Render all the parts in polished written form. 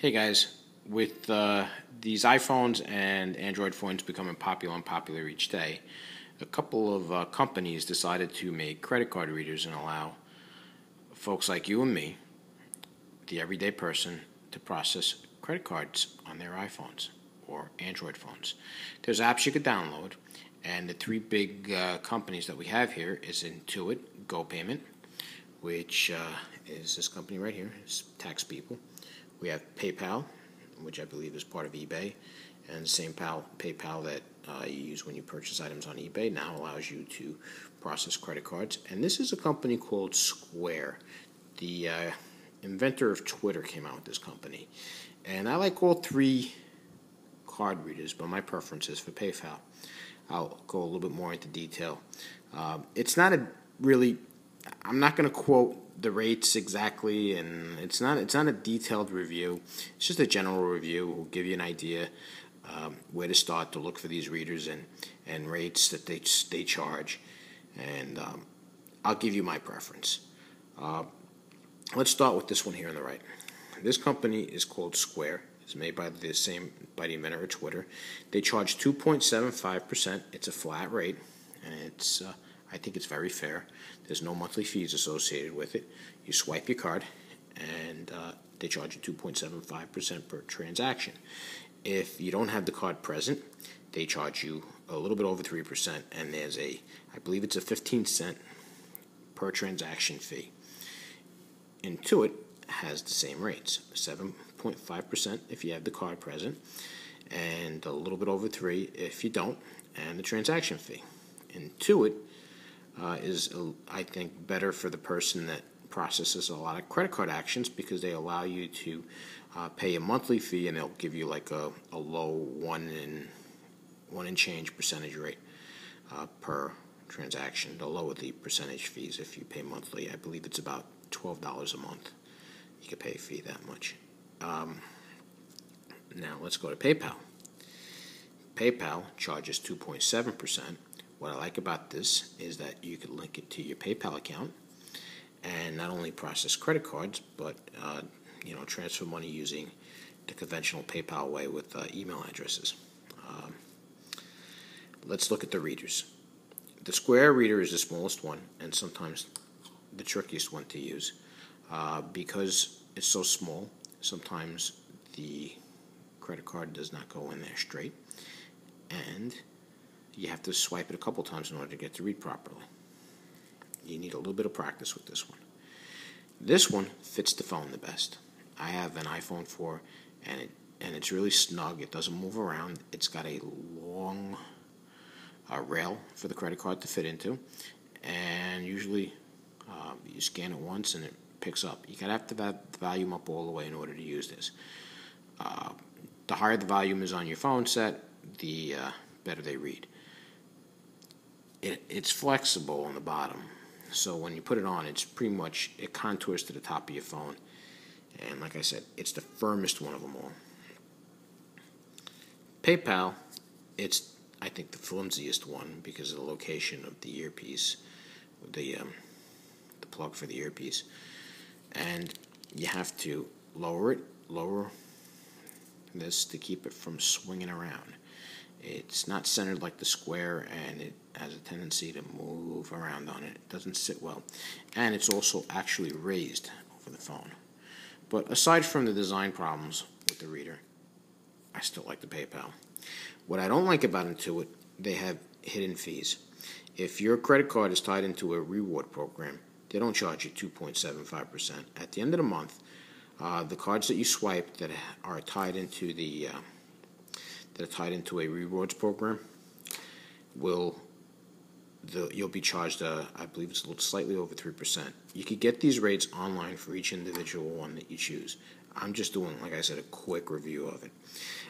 Hey guys, with these iPhones and Android phones becoming popular each day, a couple of companies decided to make credit card readers and allow folks like you and me, the everyday person, to process credit cards on their iPhones or Android phones. There's apps you could download, and the three big companies that we have here is Intuit, GoPayment, which is this company right here, it's tax people. We have PayPal, which I believe is part of eBay, and the same PayPal that you use when you purchase items on eBay now allows you to process credit cards. And this is a company called Square. The inventor of Twitter came out with this company. And I like all three card readers, but my preference is for PayPal. I'll go a little bit more into detail. It's not a really, I'm not going to quote the rates exactly, and it's not a detailed review. It's just a general review. We'll give you an idea where to start to look for these readers and rates that they charge, and I'll give you my preference. Let's start with this one here on the right. This company is called Square. It's made by the inventor of Twitter. They charge 2.75%. It's a flat rate, and I think it's very fair. There's no monthly fees associated with it. You swipe your card, and they charge you 2.75% per transaction. If you don't have the card present, they charge you a little bit over 3%, and there's I believe it's a 15-cent per transaction fee. Intuit has the same rates, 7.5% if you have the card present, and a little bit over 3% if you don't, and the transaction fee. Intuit is, I think, better for the person that processes a lot of credit card actions because they allow you to pay a monthly fee, and they'll give you like a low one and change percentage rate per transaction. They'll lower the percentage fees if you pay monthly. I believe it's about $12 a month. You can pay a fee that much. Now let's go to PayPal. PayPal charges 2.7%. What I like about this is that you can link it to your PayPal account and not only process credit cards, but transfer money using the conventional PayPal way with email addresses. Let's look at the readers. The Square reader is the smallest one and sometimes the trickiest one to use because it's so small. Sometimes the credit card does not go in there straight, and you have to swipe it a couple times in order to get to read properly. You need a little bit of practice with this one. This one fits the phone the best. I have an iPhone 4, and it's really snug. It doesn't move around. It's got a long rail for the credit card to fit into, and usually you scan it once and it picks up. You gotta have to have the volume up all the way in order to use this. The higher the volume is on your phone set, the better they read. It's flexible on the bottom, so when you put it on, it's pretty much, it contours to the top of your phone, and like I said, it's the firmest one of them all. PayPal, it's, I think, the flimsiest one because of the location of the earpiece, the plug for the earpiece, and you have to lower this to keep it from swinging around. It's not centered like the Square, and it has a tendency to move around on it. It doesn't sit well. And it's also actually raised over the phone. But aside from the design problems with the reader, I still like the PayPal. What I don't like about Intuit, they have hidden fees. If your credit card is tied into a reward program, they don't charge you 2.75%. At the end of the month, the cards that you swipe that are tied into a rewards program you'll be charged, I believe it's slightly over 3%. You could get these rates online for each individual one that you choose. I'm just doing, like I said, a quick review of it.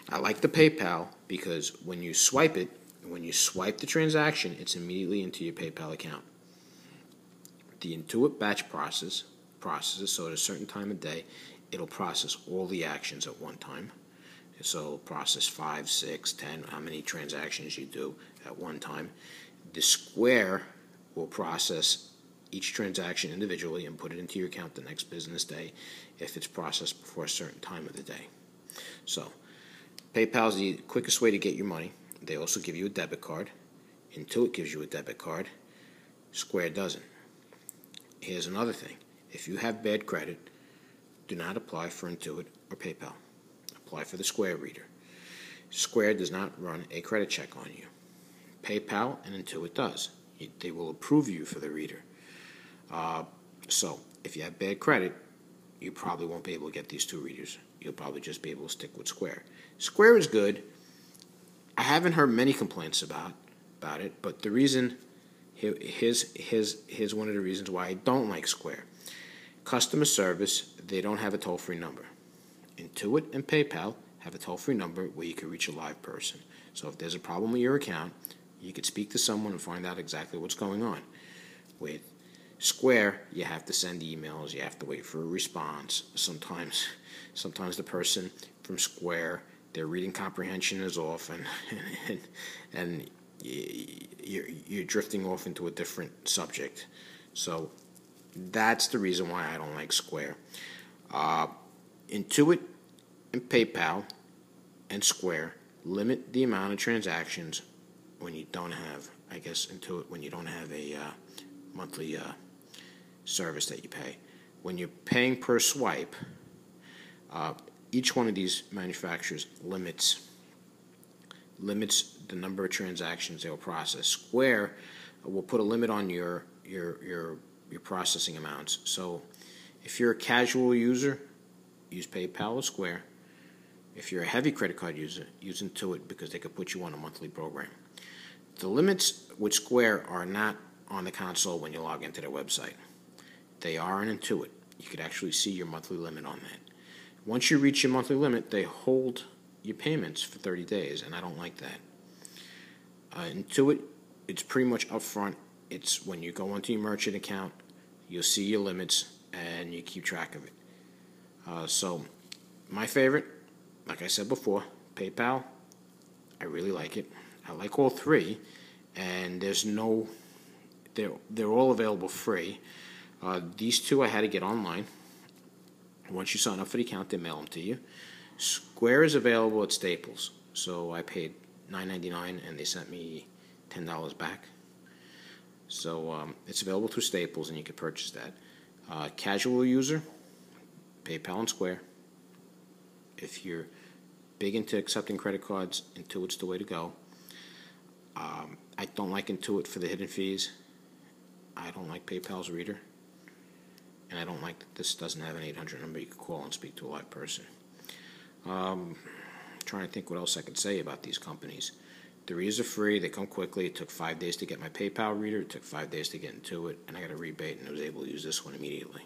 I like the PayPal because when you swipe the transaction, it's immediately into your PayPal account. The Intuit batch processes, so at a certain time of day, it'll process all the actions at one time. So it'll process 5, 6, 10, how many transactions you do at one time. The Square will process each transaction individually and put it into your account the next business day if it's processed before a certain time of the day. So PayPal is the quickest way to get your money. They also give you a debit card. Intuit gives you a debit card. Square doesn't. Here's another thing. If you have bad credit, do not apply for Intuit or PayPal. Apply for the Square reader. Square does not run a credit check on you. PayPal and Intuit does. They will approve you for the reader. So if you have bad credit, you probably won't be able to get these two readers. You'll probably just be able to stick with Square. Square is good. I haven't heard many complaints about it, but the reason, here's one of the reasons why I don't like Square. Customer service, they don't have a toll-free number. Intuit and PayPal have a toll-free number where you can reach a live person. So if there's a problem with your account, you could speak to someone and find out exactly what's going on. With Square, you have to send emails, you have to wait for a response. Sometimes the person from Square, their reading comprehension is off, and you're drifting off into a different subject. So that's the reason why I don't like Square. Intuit and PayPal and Square limit the amount of transactions when you don't have, I guess, Intuit, when you don't have a monthly service that you pay. When you're paying per swipe, each one of these manufacturers limits the number of transactions they'll process. Square will put a limit on your processing amounts. So if you're a casual user, use PayPal or Square. If you're a heavy credit card user, use Intuit because they could put you on a monthly program. The limits with Square are not on the console when you log into their website. They are on Intuit. You could actually see your monthly limit on that. Once you reach your monthly limit, they hold your payments for 30 days, and I don't like that. Intuit, it's pretty much upfront. It's when you go onto your merchant account, you'll see your limits, and you keep track of it. So my favorite, like I said before, PayPal, I really like it. I like all three, and they're all available free. These two I had to get online. Once you sign up for the account, they mail them to you. Square is available at Staples, so I paid $9.99 and they sent me $10 back. So it's available through Staples, and you can purchase that. Casual user, PayPal and Square. If you're big into accepting credit cards, Intuit's the way to go. I don't like Intuit for the hidden fees. I don't like PayPal's reader. And I don't like that this doesn't have an 800 number you can call and speak to a live person. Trying to think what else I could say about these companies. The readers are free. They come quickly. It took 5 days to get my PayPal reader. It took 5 days to get Intuit, and I got a rebate, and I was able to use this one immediately.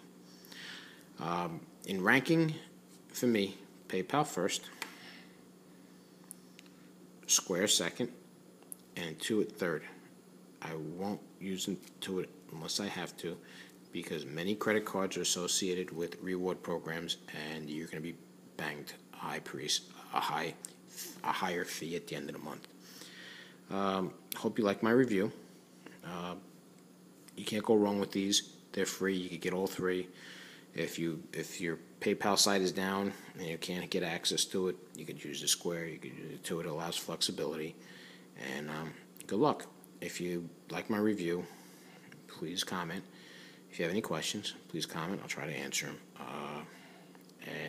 In ranking, for me, PayPal first, Square second, and Intuit third. I won't use Intuit unless I have to, because many credit cards are associated with reward programs, and you're going to be banged a higher fee at the end of the month. Hope you like my review. You can't go wrong with these. They're free. You can get all three. If your PayPal site is down and you can't get access to it, you could use the Square. You could use Intuit. It allows flexibility. And good luck. If you like my review, please comment. If you have any questions, please comment. I'll try to answer them.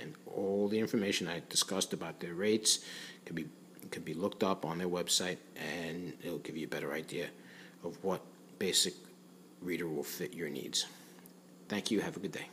And all the information I discussed about their rates could be looked up on their website, and it'll give you a better idea of what basic reader will fit your needs. Thank you. Have a good day.